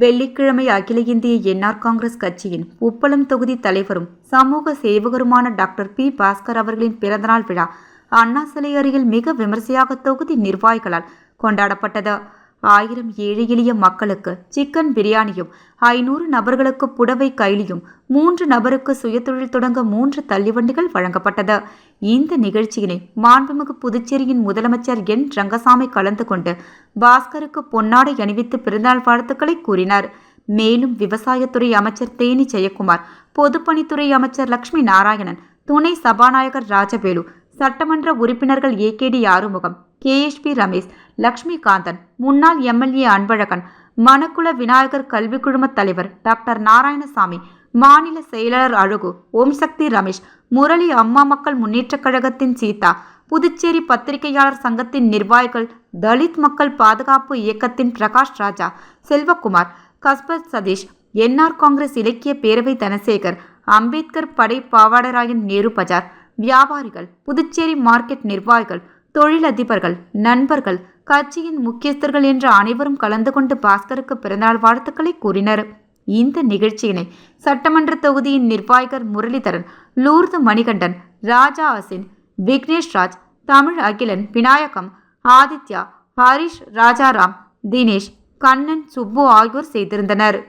வெள்ளிக்கிழமை அகில இந்திய என்ஆர் காங்கிரஸ் கட்சியின் உப்பளம் தொகுதி தலைவரும் சமூக சேவகருமான டாக்டர் பி பாஸ்கர் அவர்களின் பிறந்தநாள் விழா அண்ணா சிலை அருகில் மிக விமரிசையாக தொகுதி நிர்வாகிகளால் கொண்டாடப்பட்டது. 1000 ஏழை எளிய மக்களுக்கு சிக்கன் பிரியாணியும், 500 நபர்களுக்கு புடவை கைலியும், 3 நபருக்கு சுயதொழில் தொடங்க 3 தள்ளிவண்டிகள் வழங்கப்பட்டது. இந்த நிகழ்ச்சியினை மாண்புமிகு புதுச்சேரியின் முதலமைச்சர் என். ரங்கசாமி கலந்து கொண்டு பாஸ்கருக்கு பொன்னாடை அணிவித்து பிறந்தநாள் வாழ்த்துக்களை கூறினார். மேலும் விவசாயத்துறை அமைச்சர் தேனி ஜெயக்குமார், பொதுப்பணித்துறை அமைச்சர் லட்சுமி நாராயணன், துணை சபாநாயகர் ராஜவேலு, சட்டமன்ற உறுப்பினர்கள் ஏகேடி ஆறுமுகம், கேஎஸ்பி ரமேஷ், லட்சுமி காந்தன், முன்னாள் எம்எல்ஏ அன்பழகன், மணக்குள விநாயகர் கல்வி குழும தலைவர் டாக்டர் நாராயணசாமி, மாநில செயலாளர் அழகு, ஓம்சக்தி ரமேஷ், முரளி, அம்மா மக்கள் முன்னேற்றக் கழகத்தின் சீதா, புதுச்சேரி பத்திரிகையாளர் சங்கத்தின் நிர்வாகிகள், தலித் மக்கள் பாதுகாப்பு இயக்கத்தின் பிரகாஷ் ராஜா, செல்வகுமார், கஸ்பத் சதீஷ், என்ஆர் காங்கிரஸ் இலக்கிய பேரவை தனசேகர், அம்பேத்கர் படை பாவாடராயன் நேரு பஜார், வியாபாரிகள், புதுச்சேரி மார்க்கெட் நிர்வாகிகள், தொழிலதிபர்கள், நண்பர்கள், கட்சியின் முக்கியஸ்தர்கள் என்ற அனைவரும் கலந்து கொண்டு பாஸ்கருக்கு பிறந்தநாள் வாழ்த்துக்களை கூறினர். இந்த நிகழ்ச்சியினை சட்டமன்ற தொகுதியின் நிர்வாகிகர் முரளிதரன், லூர்து மணிகண்டன், ராஜா அசின், விக்னேஷ் ராஜ், தமிழ் அகிலன், விநாயகம், ஆதித்யா, ஹரிஷ், ராஜாராம், தினேஷ், கண்ணன், சுப்பு ஆகியோர் செய்திருந்தனர்.